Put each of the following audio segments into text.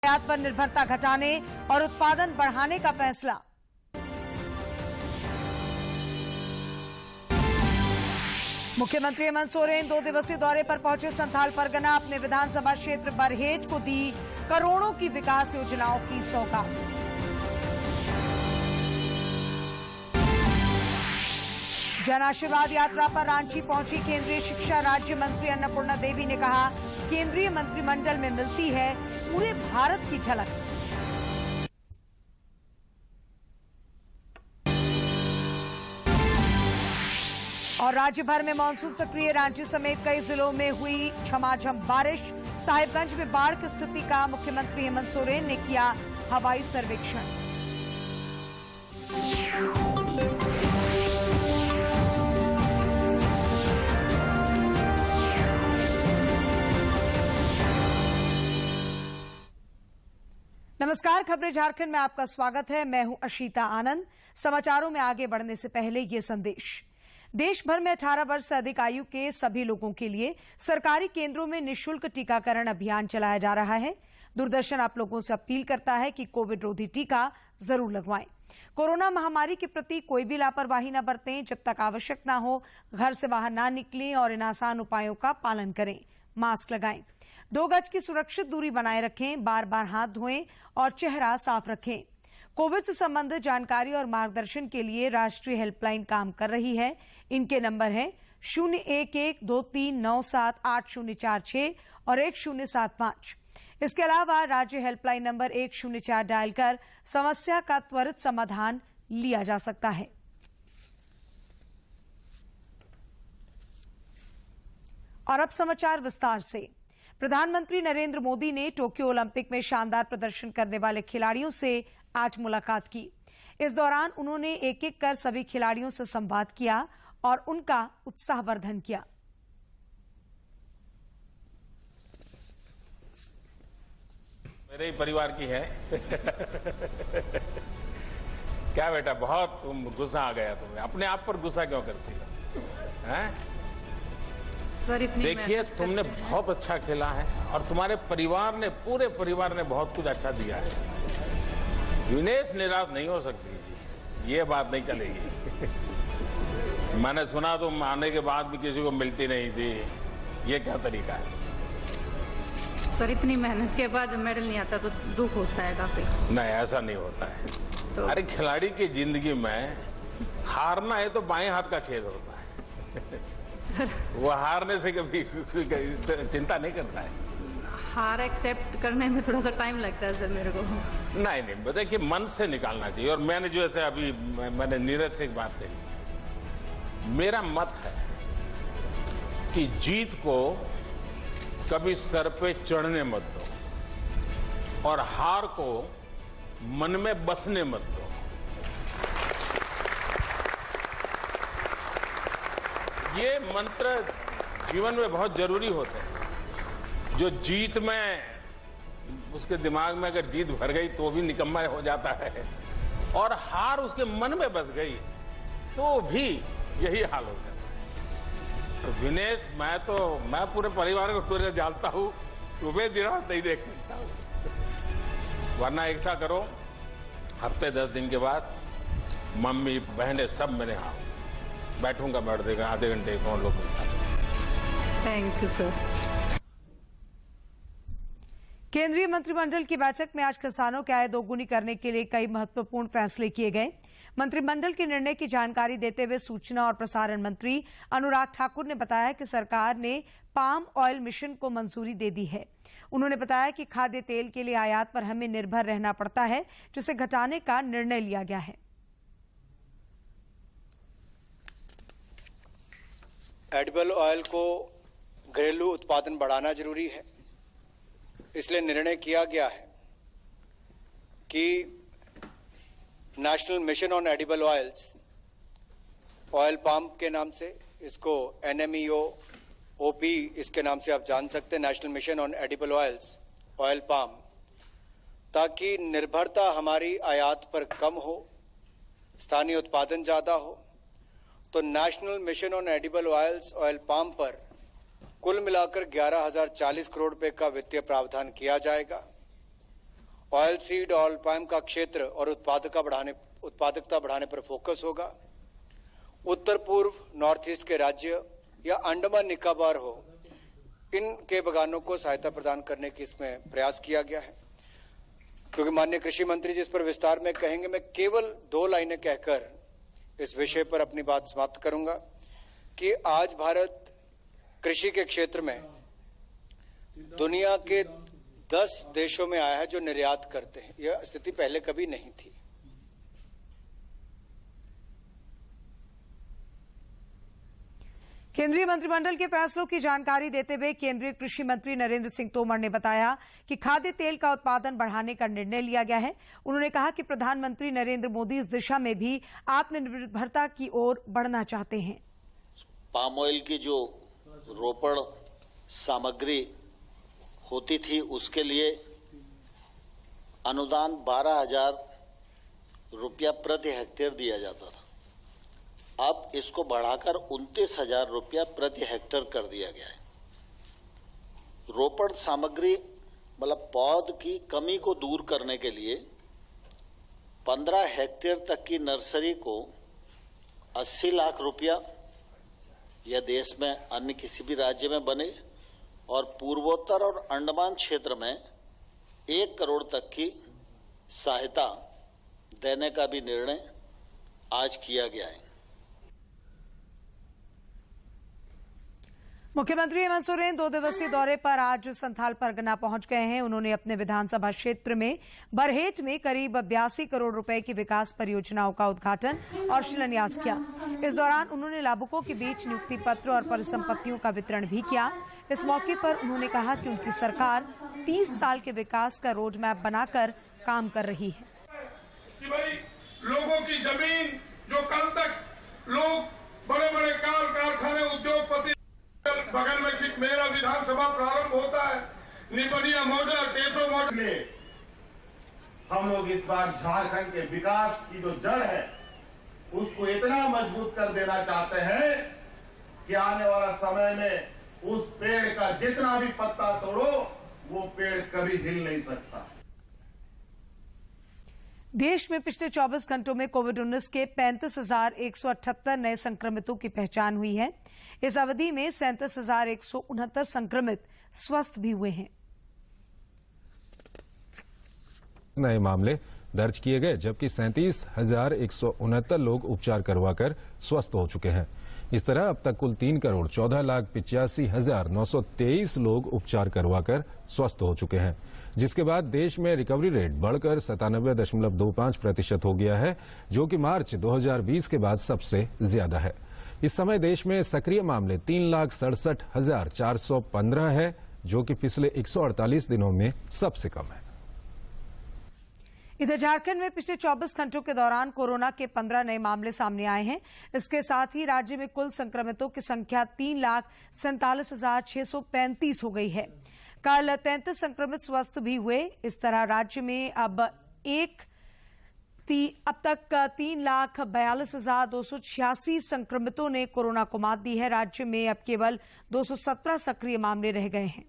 आयात पर निर्भरता घटाने और उत्पादन बढ़ाने का फैसला। मुख्यमंत्री हेमंत सोरेन 2 दिवसीय दौरे पर पहुंचे संथाल परगना। अपने विधानसभा क्षेत्र बरहेज को दी करोड़ों की विकास योजनाओं की सौगात। जन आशीर्वाद यात्रा पर रांची पहुंची केंद्रीय शिक्षा राज्य मंत्री अन्नपूर्णा देवी ने कहा, केंद्रीय मंत्रिमंडल में मिलती है पूरे भारत की झलक। और राज्य भर में मानसून सक्रिय। रांची समेत कई जिलों में हुई झमाझम बारिश। साहिबगंज में बाढ़ की स्थिति का मुख्यमंत्री हेमंत सोरेन ने किया हवाई सर्वेक्षण। नमस्कार, खबरें झारखंड में आपका स्वागत है। मैं हूं अशीता आनंद। समाचारों में आगे बढ़ने से पहले ये संदेश। देश भर में 18 वर्ष से अधिक आयु के सभी लोगों के लिए सरकारी केंद्रों में निःशुल्क टीकाकरण अभियान चलाया जा रहा है। दूरदर्शन आप लोगों से अपील करता है कि कोविड रोधी टीका जरूर लगवाएं। कोरोना महामारी के प्रति कोई भी लापरवाही न बरतें। जब तक आवश्यक न हो घर से बाहर न निकलें और इन आसान उपायों का पालन करें। मास्क लगाएं, 2 गज की सुरक्षित दूरी बनाए रखें, बार बार हाथ धोएं और चेहरा साफ रखें। कोविड से संबंधित जानकारी और मार्गदर्शन के लिए राष्ट्रीय हेल्पलाइन काम कर रही है। इनके नंबर हैं 0112397846 और 1075। इसके अलावा राज्य हेल्पलाइन नंबर 104 डायल कर समस्या का त्वरित समाधान लिया जा सकता है। और अब समाचार विस्तार से। प्रधानमंत्री नरेंद्र मोदी ने टोक्यो ओलंपिक में शानदार प्रदर्शन करने वाले खिलाड़ियों से आज मुलाकात की। इस दौरान उन्होंने एक एक कर सभी खिलाड़ियों से संवाद किया और उनका उत्साहवर्धन किया। मेरे ही परिवार की है। क्या बेटा, बहुत तुम गुस्सा आ गया तुम्हें। अपने आप पर गुस्सा क्यों करती हो? हैं? सर, देखिए, तुमने बहुत अच्छा खेला है और तुम्हारे परिवार ने, पूरे परिवार ने बहुत कुछ अच्छा दिया है। विनेश निराश नहीं हो सकती, ये बात नहीं चलेगी। मैंने सुना तुम आने के बाद भी किसी को मिलती नहीं थी, ये क्या तरीका है? सर, इतनी मेहनत के बाद जब मेडल नहीं आता तो दुख होता है काफी। नहीं, ऐसा नहीं होता है तो... अरे खिलाड़ी की जिंदगी में हारना है तो बाएं हाथ का खेल होता है। सर, वो हारने से कभी चिंता नहीं करता है। हार एक्सेप्ट करने में थोड़ा सा टाइम लगता है सर मेरे को। नहीं, बताइए कि मन से निकालना चाहिए। और मैंने जो ऐसे अभी मैंने नीरज से एक बात कही, मेरा मत है कि जीत को कभी सर पे चढ़ने मत दो और हार को मन में बसने मत दो। ये मंत्र जीवन में बहुत जरूरी होते हैं। जो जीत में, उसके दिमाग में अगर जीत भर गई तो भी निकम्मा हो जाता है, और हार उसके मन में बस गई तो भी यही हाल होता है। तो विनेश, मैं पूरे परिवार को तुझे जानता हूं, तुम्हें दिरास नहीं देख सकता हूं। वरना एकता करो, हफ्ते 10 दिन के बाद मम्मी बहनें सब मेरे यहाँ बैठूंगा, बैठ देगा आधे घंटे कौन लोग मिलता है। Thank you sir. केंद्रीय मंत्रिमंडल की बैठक में आज किसानों की आय दोगुनी करने के लिए कई महत्वपूर्ण फैसले किए गए। मंत्रिमंडल के निर्णय की जानकारी देते हुए सूचना और प्रसारण मंत्री अनुराग ठाकुर ने बताया कि सरकार ने पाम ऑयल मिशन को मंजूरी दे दी है। उन्होंने बताया कि खाद्य तेल के लिए आयात पर हमें निर्भर रहना पड़ता है, जिसे घटाने का निर्णय लिया गया है। एडिबल ऑयल को घरेलू उत्पादन बढ़ाना जरूरी है, इसलिए निर्णय किया गया है कि national mission on edible oils, oil palm के नाम से, इसको NMEO OP इसके नाम से आप जान सकते हैं, national mission on edible oils, oil palm, ताकि निर्भरता हमारी आयात पर कम हो, स्थानीय उत्पादन ज्यादा हो। तो national mission on edible oils, oil palm पर कुल मिलाकर 11,040 करोड़ रुपए का वित्तीय प्रावधान किया जाएगा। ऑयल सीड ऑयल पाम का क्षेत्र और उत्पादकता बढ़ाने पर फोकस होगा। उत्तर पूर्व नॉर्थ ईस्ट के राज्य या अंडमान निकोबार हो, इनके बगानों को सहायता प्रदान करने की इसमें प्रयास किया गया है। क्योंकि माननीय कृषि मंत्री जी इस पर विस्तार में कहेंगे, मैं केवल 2 लाइनें कहकर इस विषय पर अपनी बात समाप्त करूंगा कि आज भारत कृषि के क्षेत्र में दुनिया के 10 देशों में आया है जो निर्यात करते हैं। यह स्थिति पहले कभी नहीं थी। केंद्रीय मंत्रिमंडल के फैसलों की जानकारी देते हुए केंद्रीय कृषि मंत्री नरेंद्र सिंह तोमर ने बताया कि खाद्य तेल का उत्पादन बढ़ाने का निर्णय लिया गया है। उन्होंने कहा कि प्रधानमंत्री नरेंद्र मोदी इस दिशा में भी आत्मनिर्भरता की ओर बढ़ना चाहते हैं। पाम ऑयल की जो रोपड़ सामग्री होती थी उसके लिए अनुदान 12,000 रुपया प्रति हेक्टेयर दिया जाता था। अब इसको बढ़ाकर 29,000 रुपया प्रति हेक्टेयर कर दिया गया है। रोपड़ सामग्री मतलब पौध की कमी को दूर करने के लिए 15 हेक्टेयर तक की नर्सरी को 80 लाख रुपया यह देश में अन्य किसी भी राज्य में बने और पूर्वोत्तर और अंडमान क्षेत्र में 1 करोड़ तक की सहायता देने का भी निर्णय आज किया गया है। मुख्यमंत्री हेमंत सोरेन 2 दिवसीय दौरे पर आज संथाल परगना पहुंच गए हैं। उन्होंने अपने विधानसभा क्षेत्र में बरहेट में करीब 82 करोड़ रुपए की विकास परियोजनाओं का उद्घाटन और शिलान्यास किया। इस दौरान उन्होंने लाभुकों के बीच नियुक्ति पत्र और परिसंपत्तियों का वितरण भी किया। इस मौके पर उन्होंने कहा कि उनकी सरकार 30 साल के विकास का रोड मैप बनाकर काम कर रही है। कि भाई लोगों की जमीन जो कल तक लोग बड़े बड़े कारखाने उद्योगपति, बगल में मेरा विधानसभा प्रारंभ होता है, निपनिया मॉडल, केसो मॉडल। हम लोग इस बार झारखंड के विकास की जो जड़ है उसको इतना मजबूत कर देना चाहते हैं कि आने वाला समय में उस पेड़ का जितना भी पत्ता तोड़ो वो पेड़ कभी हिल नहीं सकता। देश में पिछले 24 घंटों में कोविड-19 के 35,178 नए संक्रमितों की पहचान हुई है। इस अवधि में 37,169 संक्रमित स्वस्थ भी हुए हैं। नए मामले दर्ज किए गए, जबकि 37,169 लोग उपचार करवाकर स्वस्थ हो चुके हैं। इस तरह अब तक कुल 3,14,85,923 लोग उपचार करवाकर स्वस्थ हो चुके हैं, जिसके बाद देश में रिकवरी रेट बढ़कर 97.25% हो गया है, जो कि मार्च 2020 के बाद सबसे ज्यादा है। इस समय देश में सक्रिय मामले 3,67,415 है, जो कि पिछले 148 दिनों में सबसे कम है। इधर झारखंड में पिछले 24 घंटों के दौरान कोरोना के 15 नए मामले सामने आए हैं। इसके साथ ही राज्य में कुल संक्रमितों की संख्या 3,47,635 हो गई है। कल 33 संक्रमित स्वस्थ भी हुए। इस तरह राज्य में अब तक 3,42,286 संक्रमितों ने कोरोना को मात दी है। राज्य में अब केवल 217 सक्रिय मामले रह गए हैं।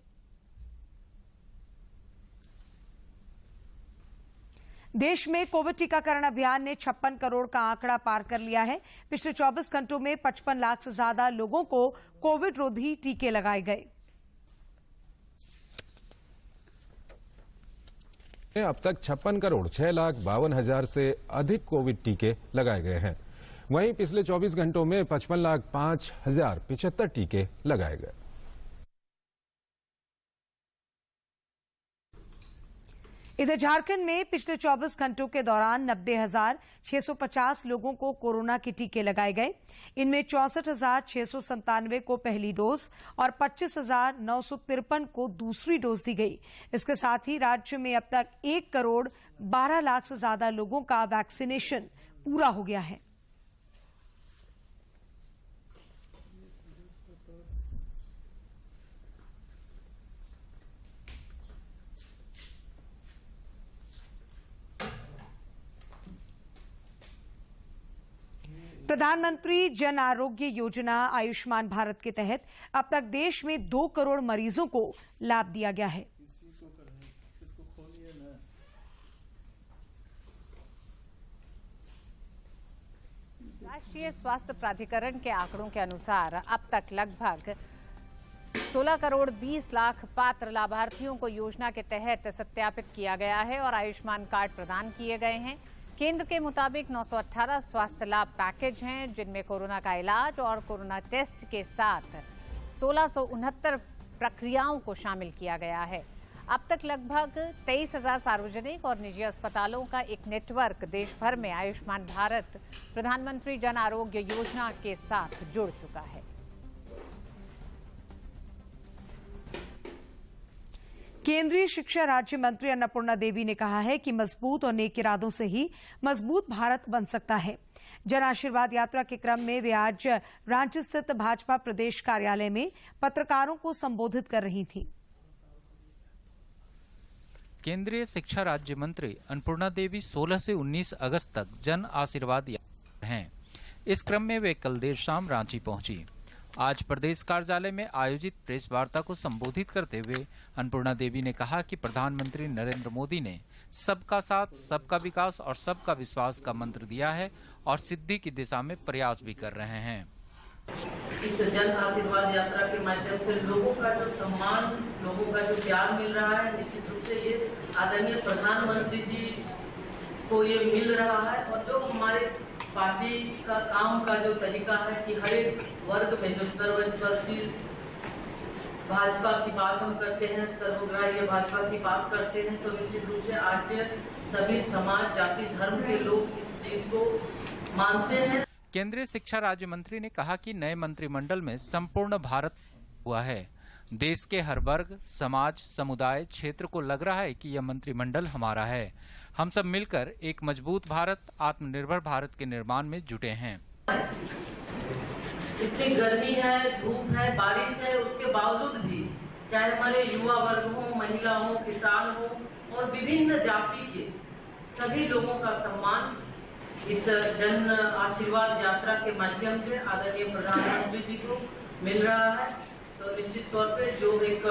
देश में कोविड टीकाकरण अभियान ने 56 करोड़ का आंकड़ा पार कर लिया है। पिछले 24 घंटों में 55 लाख से ज्यादा लोगों को कोविड रोधी टीके लगाए गए। अब तक 56 करोड़ 6,52,000 से अधिक कोविड टीके लगाए गए हैं। वहीं पिछले 24 घंटों में 55,05,075 टीके लगाए गए। इधर झारखंड में पिछले 24 घंटों के दौरान 90,650 लोगों को कोरोना के टीके लगाए गए। इनमें 64,697 को पहली डोज और 25,953 को दूसरी डोज दी गई। इसके साथ ही राज्य में अब तक 1 करोड़ 12 लाख से ज्यादा लोगों का वैक्सीनेशन पूरा हो गया है। प्रधानमंत्री जन आरोग्य योजना आयुष्मान भारत के तहत अब तक देश में 2 करोड़ मरीजों को लाभ दिया गया है। राष्ट्रीय स्वास्थ्य प्राधिकरण के आंकड़ों के अनुसार अब तक लगभग 16 करोड़ 20 लाख पात्र लाभार्थियों को योजना के तहत सत्यापित किया गया है और आयुष्मान कार्ड प्रदान किए गए हैं। केंद्र के मुताबिक 918 स्वास्थ्य लाभ पैकेज हैं, जिनमें कोरोना का इलाज और कोरोना टेस्ट के साथ 1669 प्रक्रियाओं को शामिल किया गया है। अब तक लगभग 23,000 सार्वजनिक और निजी अस्पतालों का एक नेटवर्क देश भर में आयुष्मान भारत प्रधानमंत्री जन आरोग्य योजना के साथ जुड़ चुका है। केंद्रीय शिक्षा राज्य मंत्री अन्नपूर्णा देवी ने कहा है कि मजबूत और नेक इरादों से ही मजबूत भारत बन सकता है। जन आशीर्वाद यात्रा के क्रम में वे आज रांची स्थित भाजपा प्रदेश कार्यालय में पत्रकारों को संबोधित कर रही थीं। केंद्रीय शिक्षा राज्य मंत्री अन्नपूर्णा देवी 16 से 19 अगस्त तक जन आशीर्वाद यात्रा हैं। इस क्रम में वे कल देर शाम रांची पहुंची। आज प्रदेश कार्यालय में आयोजित प्रेस वार्ता को संबोधित करते हुए अन्नपूर्णा देवी ने कहा कि प्रधानमंत्री नरेंद्र मोदी ने सबका साथ, सबका विकास और सबका विश्वास का मंत्र दिया है और सिद्धि की दिशा में प्रयास भी कर रहे हैं। इस जन आशीर्वाद यात्रा के माध्यम से लोगों का जो सम्मान, लोगों का जो प्यार मिल रहा है, निश्चित रूप से ये आदरणीय प्रधानमंत्री जी को ये मिल रहा है। और जो हमारे पार्टी का काम का जो तरीका है कि हर एक वर्ग में जो सर्वस्पर्शी भाजपा की बात हम करते हैं, सर्वग्राह्य भाजपा की बात करते हैं, तो निश्चित रूप से आज सभी समाज, जाति, धर्म के लोग इस चीज को मानते हैं। केंद्रीय शिक्षा राज्य मंत्री ने कहा कि नए मंत्रिमंडल में संपूर्ण भारत हुआ है। देश के हर वर्ग, समाज, समुदाय, क्षेत्र को लग रहा है कि यह मंत्रिमंडल हमारा है। हम सब मिलकर एक मजबूत भारत, आत्मनिर्भर भारत के निर्माण में जुटे हैं। इतनी गर्मी है, धूप है, बारिश है, उसके बावजूद भी चाहे हमारे युवा वर्ग हो, महिला हो, किसान हो और विभिन्न जाति के सभी लोगों का सम्मान इस जन आशीर्वाद यात्रा के माध्यम से आदरणीय प्रधानमंत्री जी को मिल रहा है। तो निश्चित तौर पे जो एक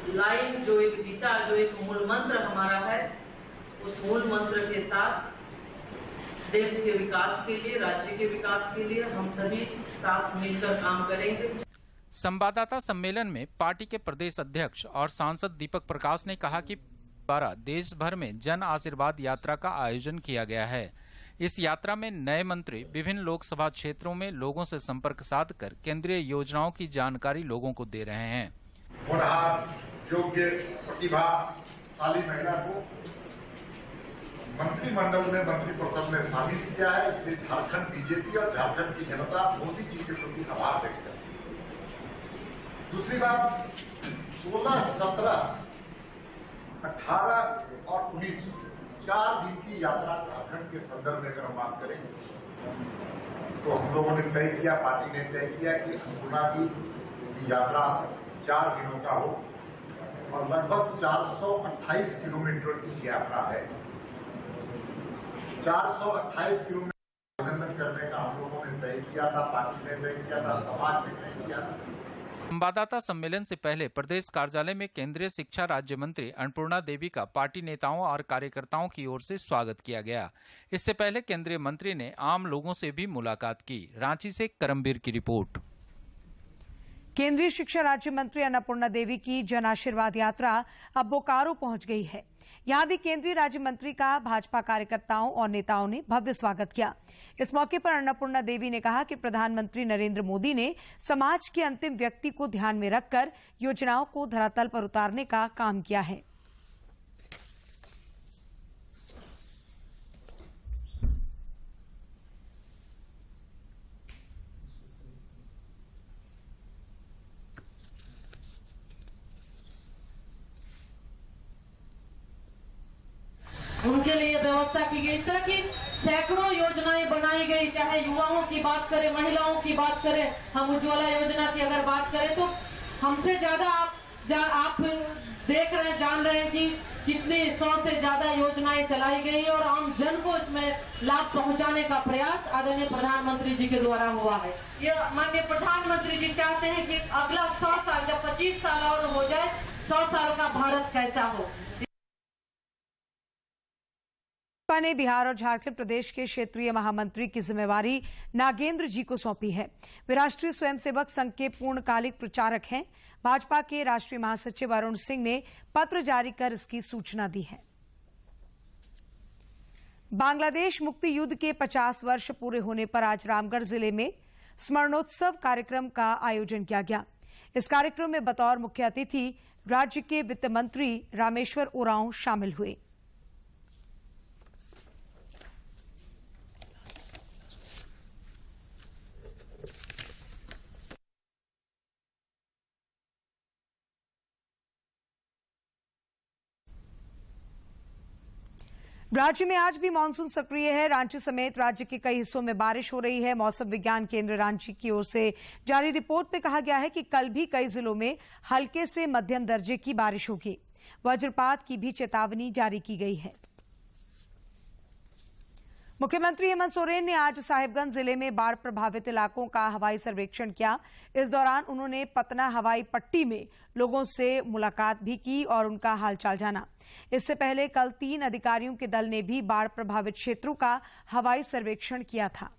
लाइन, जो एक दिशा, जो एक मूल मंत्र हमारा है, उस मूल मंत्र के साथ देश के विकास के लिए, राज्य के विकास के लिए हम सभी साथ मिलकर काम करेंगे। संवाददाता सम्मेलन में पार्टी के प्रदेश अध्यक्ष और सांसद दीपक प्रकाश ने कहा कि द्वारा देश भर में जन आशीर्वाद यात्रा का आयोजन किया गया है। इस यात्रा में नए मंत्री विभिन्न लोकसभा क्षेत्रों में लोगों से संपर्क साधकर केंद्रीय योजनाओं की जानकारी लोगों को दे रहे हैं। योग्य प्रतिभाशाली महिला को मंत्रिमंडल में, मंत्रिपरिषद में शामिल किया है। इसलिए झारखंड बीजेपी और झारखंड की जनता मोदी जी के प्रति आभार व्यक्त करती है। दूसरी बात, 16, 17, 18 और 19 4 दिन की यात्रा झारखंड के संदर्भ में अगर हम बात करें तो हम लोगों ने तय किया, पार्टी ने तय किया कि अन्नपूर्णा जी की यात्रा 4 दिनों का हो और लगभग 428 किलोमीटर की यात्रा है। 428 किलोमीटर अभिनंदन करने का हम लोगों ने तय किया था, पार्टी ने तय किया था, समाज ने तय किया था। संवाददाता सम्मेलन से पहले प्रदेश कार्यालय में केंद्रीय शिक्षा राज्य मंत्री अन्नपूर्णा देवी का पार्टी नेताओं और कार्यकर्ताओं की ओर से स्वागत किया गया। इससे पहले केंद्रीय मंत्री ने आम लोगों से भी मुलाकात की। रांची से करमबीर की रिपोर्ट। केंद्रीय शिक्षा राज्य मंत्री अन्नपूर्णा देवी की जन आशीर्वाद यात्रा अब बोकारो पहुंच गई है। यहां भी केंद्रीय राज्य मंत्री का भाजपा कार्यकर्ताओं और नेताओं ने भव्य स्वागत किया। इस मौके पर अन्नपूर्णा देवी ने कहा कि प्रधानमंत्री नरेंद्र मोदी ने समाज के अंतिम व्यक्ति को ध्यान में रखकर योजनाओं को धरातल पर उतारने का काम किया है। उनके लिए व्यवस्था की गई। इस तरह की सैकड़ों योजनाएं बनाई गई, चाहे युवाओं की बात करें, महिलाओं की बात करें, हम उज्ज्वला योजना की अगर बात करें तो हमसे ज्यादा आप देख रहे हैं, जान रहे हैं कि कितनी 100 से ज्यादा योजनाएं चलाई गई और आम जन को इसमें लाभ पहुंचाने का प्रयास आदरणीय प्रधानमंत्री जी के द्वारा हुआ है। ये माननीय प्रधानमंत्री जी चाहते हैं कि अगला 100 साल, जब 25 साल और हो जाए, 100 साल का भारत कैसा हो। भाजपा ने बिहार और झारखंड प्रदेश के क्षेत्रीय महामंत्री की जिम्मेवारी नागेंद्र जी को सौंपी है। वे राष्ट्रीय स्वयंसेवक संघ के पूर्णकालिक प्रचारक हैं। भाजपा के राष्ट्रीय महासचिव अरुण सिंह ने पत्र जारी कर इसकी सूचना दी है। बांग्लादेश मुक्ति युद्ध के 50 वर्ष पूरे होने पर आज रामगढ़ जिले में स्मरणोत्सव कार्यक्रम का आयोजन किया गया। इस कार्यक्रम में बतौर मुख्य अतिथि राज्य के वित्त मंत्री रामेश्वर उरांव शामिल हुए। राज्य में आज भी मानसून सक्रिय है। रांची समेत राज्य के कई हिस्सों में बारिश हो रही है। मौसम विज्ञान केंद्र रांची की ओर से जारी रिपोर्ट में कहा गया है कि कल भी कई जिलों में हल्के से मध्यम दर्जे की बारिश होगी। वज्रपात की भी चेतावनी जारी की गई है। मुख्यमंत्री हेमंत सोरेन ने आज साहिबगंज जिले में बाढ़ प्रभावित इलाकों का हवाई सर्वेक्षण किया। इस दौरान उन्होंने पतना हवाई पट्टी में लोगों से मुलाकात भी की और उनका हालचाल जाना। इससे पहले कल 3 अधिकारियों के दल ने भी बाढ़ प्रभावित क्षेत्रों का हवाई सर्वेक्षण किया था।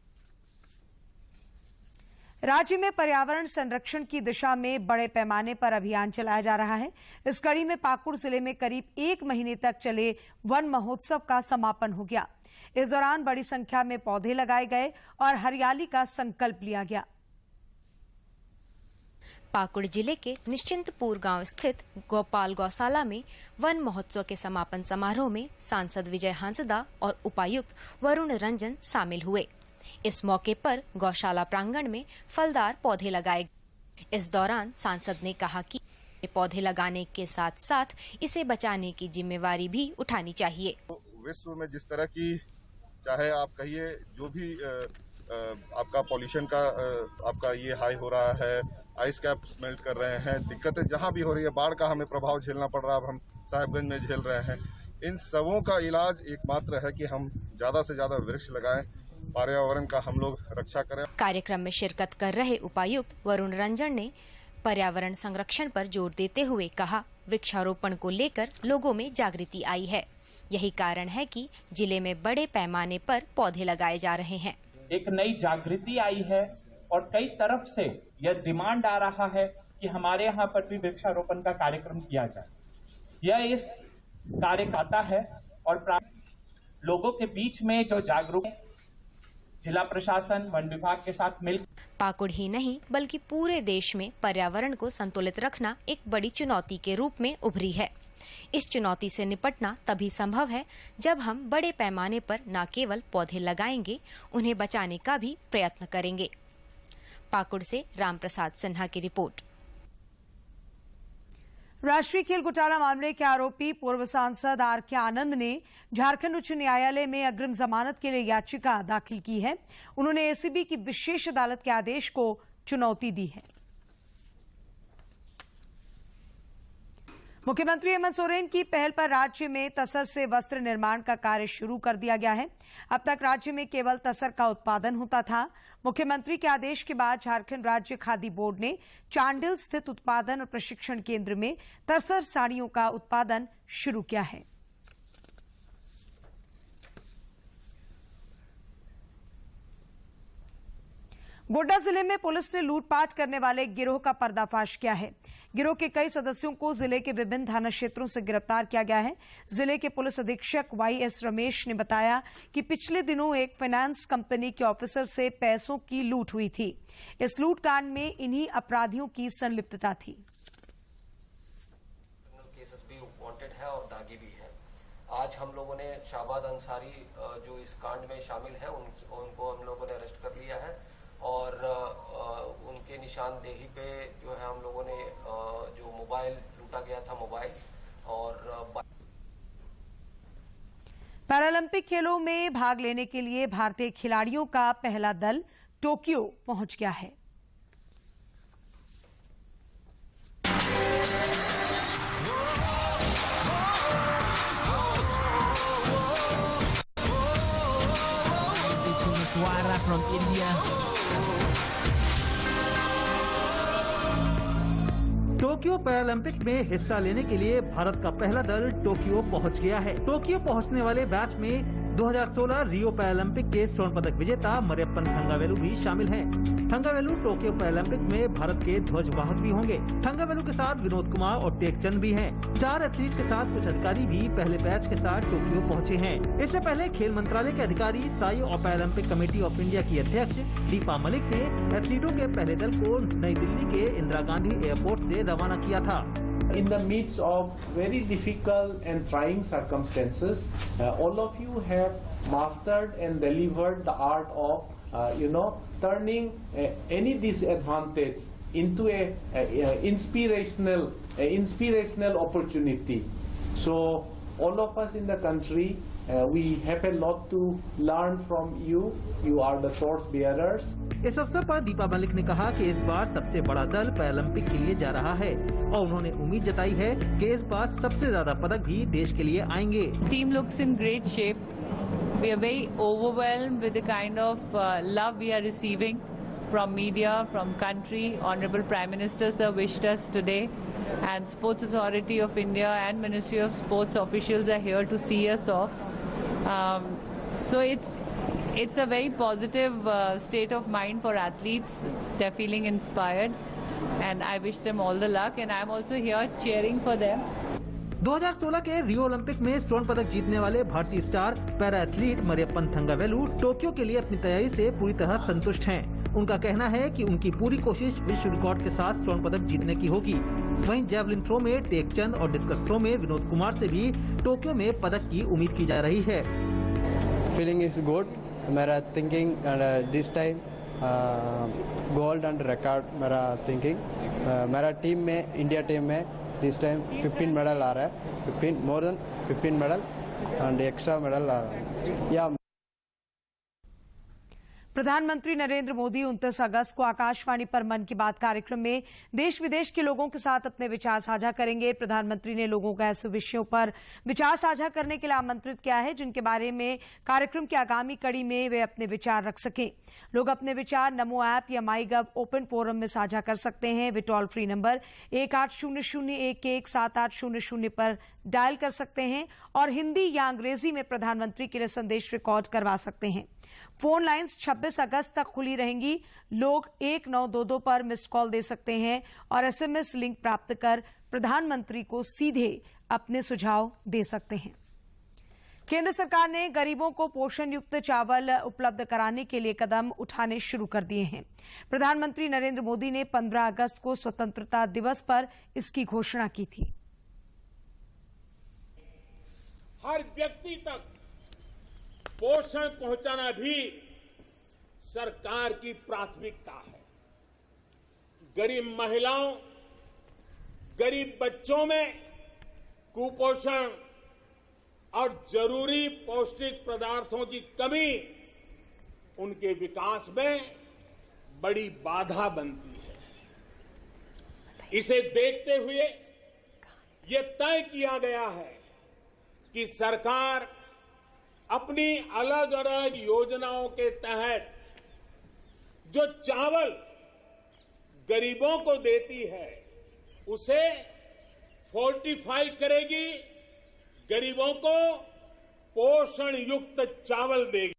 राज्य में पर्यावरण संरक्षण की दिशा में बड़े पैमाने पर अभियान चलाया जा रहा है। इस कड़ी में पाकुड़ जिले में करीब 1 महीने तक चले वन महोत्सव का समापन हो गया। इस दौरान बड़ी संख्या में पौधे लगाए गए और हरियाली का संकल्प लिया गया। पाकुड़ जिले के निश्चिंतपुर गांव स्थित गोपाल गौशाला में वन महोत्सव के समापन समारोह में सांसद विजय हांसदा और उपायुक्त वरुण रंजन शामिल हुए। इस मौके पर गौशाला प्रांगण में फलदार पौधे लगाए गए। इस दौरान सांसद ने कहा कि पौधे लगाने के साथ साथ इसे बचाने की जिम्मेवारी भी उठानी चाहिए। विश्व में जिस तरह की चाहे आप कहिए जो भी आपका पॉल्यूशन का आपका ये हाई हो रहा है, आइस कैप्स मेल्ट कर रहे हैं, दिक्कतें जहां भी हो रही है, बाढ़ का हमें प्रभाव झेलना पड़ रहा है, अब हम साहिबगंज में झेल रहे हैं। इन सबों का इलाज एकमात्र है कि हम ज्यादा से ज्यादा वृक्ष लगाएं, पर्यावरण का हम लोग रक्षा करें। कार्यक्रम में शिरकत कर रहे उपायुक्त वरुण रंजन ने पर्यावरण संरक्षण पर जोर देते हुए कहा, वृक्षारोपण को लेकर लोगों में जागृति आई है। यही कारण है कि जिले में बड़े पैमाने पर पौधे लगाए जा रहे हैं। एक नई जागृति आई है और कई तरफ से यह डिमांड आ रहा है कि हमारे यहाँ पर भी वृक्षारोपण का कार्यक्रम किया जाए। यह इस कार्य का आता है और लोगों के बीच में जो जागरूक जिला प्रशासन वन विभाग के साथ मिल पाकुड़ ही नहीं बल्कि पूरे देश में पर्यावरण को संतुलित रखना एक बड़ी चुनौती के रूप में उभरी है। इस चुनौती से निपटना तभी संभव है जब हम बड़े पैमाने पर न केवल पौधे लगाएंगे, उन्हें बचाने का भी प्रयत्न करेंगे। पाकुड़ से रामप्रसाद सिन्हा की रिपोर्ट। राष्ट्रीय खेल घोटाला मामले के आरोपी पूर्व सांसद आर.के. आनंद ने झारखंड उच्च न्यायालय में अग्रिम जमानत के लिए याचिका दाखिल की है। उन्होंने एसीबी की विशेष अदालत के आदेश को चुनौती दी है। मुख्यमंत्री हेमंत सोरेन की पहल पर राज्य में तसर से वस्त्र निर्माण का कार्य शुरू कर दिया गया है। अब तक राज्य में केवल तसर का उत्पादन होता था। मुख्यमंत्री के आदेश के बाद झारखंड राज्य खादी बोर्ड ने चांडिल स्थित उत्पादन और प्रशिक्षण केंद्र में तसर साड़ियों का उत्पादन शुरू किया है। गोड्डा जिले में पुलिस ने लूटपाट करने वाले गिरोह का पर्दाफाश किया है। गिरोह के कई सदस्यों को जिले के विभिन्न थाना क्षेत्रों से गिरफ्तार किया गया है। जिले के पुलिस अधीक्षक वाई.एस. रमेश ने बताया कि पिछले दिनों एक फाइनेंस कंपनी के ऑफिसर से पैसों की लूट हुई थी। इस लूटकांड में इन्हीं अपराधियों की संलिप्तता थी। केसेस भी वांटेड है और दागी भी है। आज हम लोगों ने शाहबाद अंसारी जो इस कांड में शामिल है उनको हम लोगों ने अरेस्ट कर लिया है और उनके निशानदेही पे जो है हम लोगों ने जो मोबाइल लूटा गया था मोबाइल और पैरालंपिक खेलों में भाग लेने के लिए भारतीय खिलाड़ियों का पहला दल टोक्यो पहुंच गया है। From India. टोक्यो पैरालंपिक में हिस्सा लेने के लिए भारत का पहला दल टोक्यो पहुंच गया है। टोक्यो पहुंचने वाले बैच में 2016 रियो पैरालंपिक के स्वर्ण पदक विजेता मरियप्पन थंगावेलु भी शामिल हैं। थंगावेलु टोक्यो पैरालंपिक में भारत के ध्वजवाहक भी होंगे। थंगावेलु के साथ विनोद कुमार और टेकचंद भी हैं। 4 एथलीट के साथ कुछ अधिकारी भी पहले बैच के साथ टोक्यो पहुंचे हैं। इससे पहले खेल मंत्रालय के अधिकारी साई और पैरालंपिक कमेटी ऑफ इंडिया की अध्यक्ष दीपा मलिक ने एथलीटों के पहले दल को नई दिल्ली के इंदिरा गांधी एयरपोर्ट से रवाना किया था। In the midst of very difficult and trying circumstances, all of you have mastered and delivered the art of, turning any disadvantage into a inspirational opportunity. So all of us in the country, we have a lot to learn from you. You are the torch bearers. इस अवसर पर दीपा मलिक ने कहा कि इस बार सबसे बड़ा दल पैरालंपिक के लिए जा रहा है और उन्होंने उम्मीद जताई है कि इस बार सबसे ज्यादा पदक भी देश के लिए आएंगे। Team looks in great shape. We are very overwhelmed with the kind of love we are receiving from media, from country. Honorable Prime Minister sir wished us today, and Sports Authority of India and Ministry of Sports officials are here to see us off. So it's a very positive state of mind for athletes. They're feeling inspired, and I wish them all the luck. And I'm also here cheering for them. 2016 के Rio Olympic में स्वर्ण पदक जीतने वाले भारतीय star para athlete Mariyappan Thangavelu Tokyo के लिए अपनी तैयारी से पूरी तरह संतुष्ट हैं। उनका कहना है कि उनकी पूरी कोशिश विश्व रिकॉर्ड के साथ स्वर्ण पदक जीतने की होगी। वहीं जेवलिन थ्रो में टेकचंद और डिस्कस थ्रो में विनोद कुमार से भी टोक्यो में पदक की उम्मीद की जा रही है। Feeling is good. मेरा thinking this time gold and record मेरा थिंकिंग। मेरा टीम में इंडिया टीम में दिस टाइम 15 मेडल आ रहा है। 15 more than 15 medal and extra medal आ रहा है। या प्रधानमंत्री नरेंद्र मोदी 29 अगस्त को आकाशवाणी पर मन की बात कार्यक्रम में देश विदेश के लोगों के साथ अपने विचार साझा करेंगे। प्रधानमंत्री ने लोगों को ऐसे विषयों पर विचार साझा करने के लिए आमंत्रित किया है जिनके बारे में कार्यक्रम की आगामी कड़ी में वे अपने विचार रख सकें। लोग अपने विचार नमो ऐप या माईगव ओपन फोरम में साझा कर सकते हैं। वे टोल फ्री नंबर 1800117800 पर डायल कर सकते हैं और हिंदी या अंग्रेजी में प्रधानमंत्री के लिए संदेश रिकॉर्ड करवा सकते हैं। फोन लाइंस 26 अगस्त तक खुली रहेंगी। लोग 1922 पर मिस्ड कॉल दे सकते हैं और SMS लिंक प्राप्त कर प्रधानमंत्री को सीधे अपने सुझाव दे सकते हैं। केंद्र सरकार ने गरीबों को पोषण युक्त चावल उपलब्ध कराने के लिए कदम उठाने शुरू कर दिए हैं। प्रधानमंत्री नरेंद्र मोदी ने 15 अगस्त को स्वतंत्रता दिवस पर इसकी घोषणा की थी। हर व्यक्ति तक पोषण पहुंचाना भी सरकार की प्राथमिकता है। गरीब महिलाओं, गरीब बच्चों में कुपोषण और जरूरी पौष्टिक पदार्थों की कमी उनके विकास में बड़ी बाधा बनती है। इसे देखते हुए ये तय किया गया है कि सरकार अपनी अलग अलग योजनाओं के तहत जो चावल गरीबों को देती है उसे फोर्टिफाई करेगी, गरीबों को पोषण युक्त चावल देगी।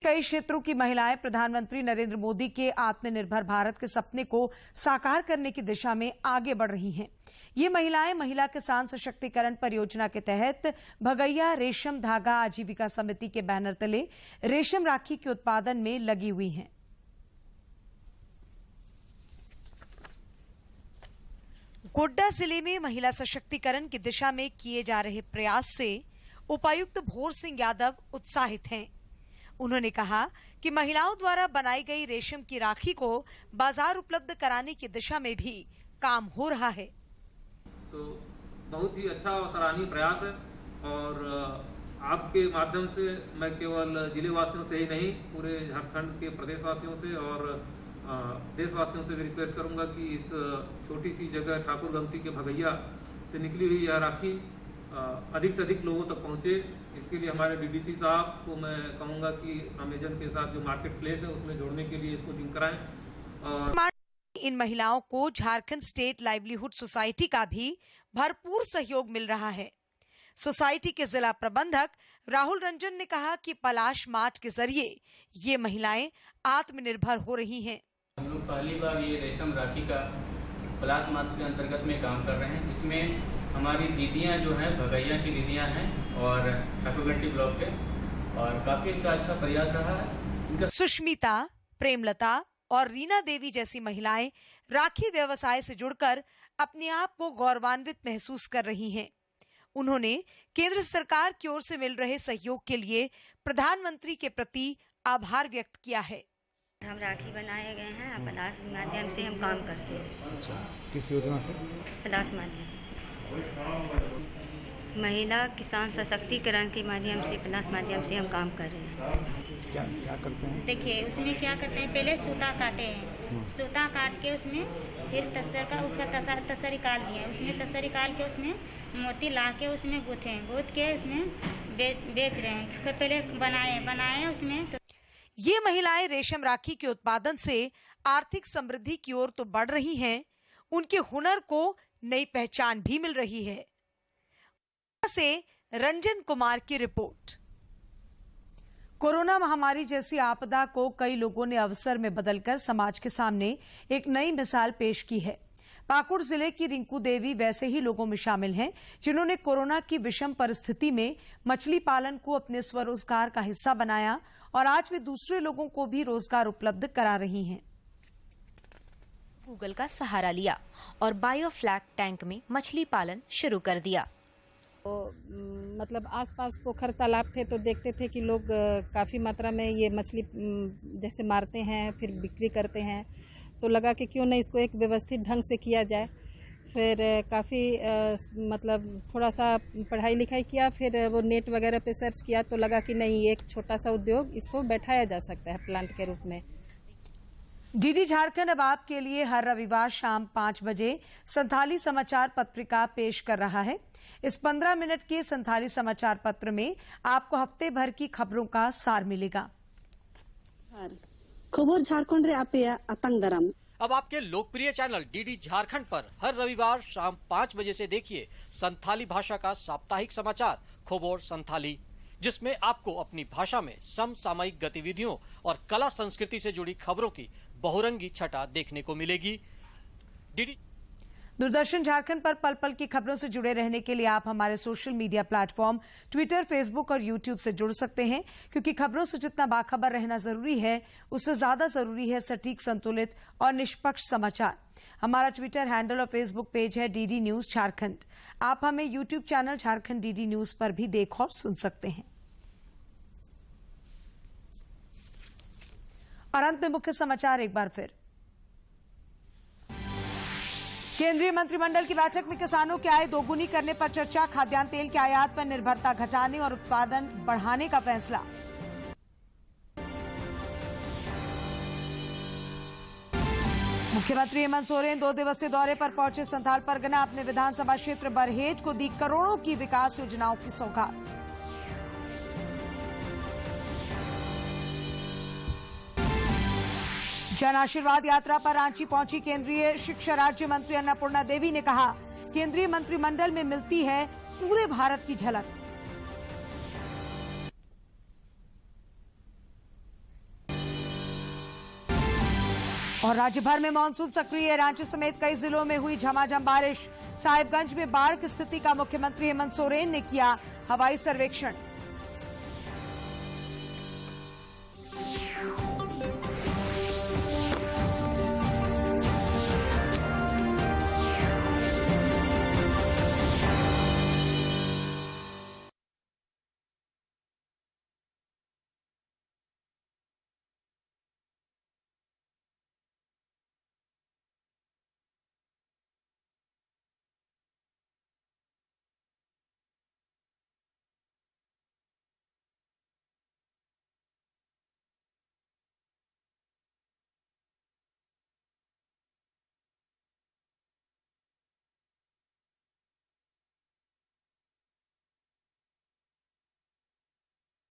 कई क्षेत्रों की महिलाएं प्रधानमंत्री नरेंद्र मोदी के आत्मनिर्भर भारत के सपने को साकार करने की दिशा में आगे बढ़ रही हैं। ये महिलाएं महिला किसान सशक्तिकरण परियोजना के तहत भगैया रेशम धागा आजीविका समिति के बैनर तले रेशम राखी के उत्पादन में लगी हुई हैं। गोड्डा जिले में महिला सशक्तिकरण की दिशा में किए जा रहे प्रयास से उपायुक्त भोर सिंह यादव उत्साहित हैं। उन्होंने कहा कि महिलाओं द्वारा बनाई गई रेशम की राखी को बाजार उपलब्ध कराने की दिशा में भी काम हो रहा है। तो बहुत ही अच्छा और सराहनीय प्रयास है और आपके माध्यम से मैं केवल जिले वासियों से ही नहीं पूरे झारखंड के प्रदेशवासियों से और देशवासियों से भी रिक्वेस्ट करूंगा कि इस छोटी सी जगह ठाकुर गमती के भगैया से निकली हुई यह राखी अधिक से अधिक लोगों तक पहुंचे। इसके लिए हमारे डीडीसी साहब को मैं कहूंगा कि अमेजन के साथ जो मार्केट प्लेस है उसमें जोड़ने के लिए इसको लिंक कराएं। और इन महिलाओं को झारखंड स्टेट लाइवलीहुड सोसाइटी का भी भरपूर सहयोग मिल रहा है। सोसाइटी के जिला प्रबंधक राहुल रंजन ने कहा कि पलाश मार्ट के जरिए ये महिलाएं आत्मनिर्भर हो रही हैं। हम लोग पहली बार ये रेशम राखी का पलाश मार्ट के अंतर्गत में काम कर रहे हैं, जिसमें हमारी दीदियां जो हैं भगैया की दीदियां हैं और ठाकुरगढ़ी ब्लॉक के, और काफी इनका अच्छा प्रयास रहा है। सुष्मिता, प्रेमलता और रीना देवी जैसी महिलाएं राखी व्यवसाय से जुड़कर अपने आप को गौरवान्वित महसूस कर रही हैं। उन्होंने केंद्र सरकार की ओर से मिल रहे सहयोग के लिए प्रधानमंत्री के प्रति आभार व्यक्त किया है। हम राखी बनाए गए हैं, पलाश माध्यम से हम काम करते हैं। अच्छा, किस योजना से? पलाश माध्यम, महिला किसान सशक्तिकरण के माध्यम से, पलाश माध्यम से हम काम कर रहे हैं। क्या क्या करते हैं? देखिए उसमें क्या करते हैं, पहले सूता काटे हैं, सूता काट के उसमें फिर तसर का उसका तसर निकाल दिए, उसमें तसर निकाल के उसमें मोती ला के उसमें गूँथे, गूँथ के उसमें बेच रहे हैं। फिर पहले बनाए उसमें। ये महिलाएं रेशम राखी के उत्पादन से आर्थिक समृद्धि की ओर तो बढ़ रही हैं, उनके हुनर को नई पहचान भी मिल रही है। से रंजन कुमार की रिपोर्ट। कोरोना महामारी जैसी आपदा को कई लोगों ने अवसर में बदलकर समाज के सामने एक नई मिसाल पेश की है। पाकुड़ जिले की रिंकू देवी वैसे ही लोगों में शामिल हैं जिन्होंने कोरोना की विषम परिस्थिति में मछली पालन को अपने स्वरोजगार का हिस्सा बनाया और आज वे दूसरे लोगों को भी रोजगार उपलब्ध करा रही हैं। गूगल का सहारा लिया और बायोफ्लैक टैंक में मछली पालन शुरू कर दिया। मतलब आसपास पोखर तालाब थे तो देखते थे कि लोग काफ़ी मात्रा में ये मछली जैसे मारते हैं फिर बिक्री करते हैं, तो लगा कि क्यों नहीं इसको एक व्यवस्थित ढंग से किया जाए। फिर काफ़ी मतलब थोड़ा सा पढ़ाई लिखाई किया, फिर वो नेट वगैरह पे सर्च किया तो लगा कि नहीं ये एक छोटा सा उद्योग इसको बैठाया जा सकता है प्लांट के रूप में। डीडी झारखंड अब आपके लिए हर रविवार शाम 5 बजे संथाली समाचार पत्रिका पेश कर रहा है। इस 15 मिनट के संथाली समाचार पत्र में आपको हफ्ते भर की खबरों का सार मिलेगा। खबर झारखंड रे आपे आतंक दराम। अब आपके लोकप्रिय चैनल डीडी झारखंड पर हर रविवार शाम 5 बजे से देखिए संथाली भाषा का साप्ताहिक समाचार खबर संथाली, जिसमें आपको अपनी भाषा में समसामयिक गतिविधियों और कला संस्कृति से जुड़ी खबरों की बहुरंगी छटा देखने को मिलेगी। दूरदर्शन झारखंड पर पल पल की खबरों से जुड़े रहने के लिए आप हमारे social media platform Twitter, Facebook और यूट्यूब से जुड़ सकते हैं, क्योंकि खबरों से जितना बाखबर रहना जरूरी है उससे ज्यादा जरूरी है सटीक, संतुलित और निष्पक्ष समाचार। हमारा ट्विटर हैंडल और फेसबुक पेज है डीडी न्यूज झारखंड। आप हमें YouTube channel Jharkhand DD news पर भी देख और सुन सकते हैं। और अंत में मुख्य समाचार एक बार फिर। केंद्रीय मंत्रिमंडल की बैठक में किसानों की आय दोगुनी करने पर चर्चा, खाद्यान्न तेल के आयात पर निर्भरता घटाने और उत्पादन बढ़ाने का फैसला। मुख्यमंत्री हेमंत सोरेन 2 दिवसीय दौरे पर पहुंचे संथाल परगना। अपने विधानसभा क्षेत्र बरहेट को दी करोड़ों की विकास योजनाओं की सौगात। जन आशीर्वाद यात्रा पर रांची पहुंची केंद्रीय शिक्षा राज्य मंत्री अन्नपूर्णा देवी ने कहा, केंद्रीय मंत्रिमंडल में मिलती है पूरे भारत की झलक। और राज्य भर में मानसून सक्रिय, रांची समेत कई जिलों में हुई झमाझम बारिश। साहिबगंज में बाढ़ की स्थिति का मुख्यमंत्री हेमंत सोरेन ने किया हवाई सर्वेक्षण।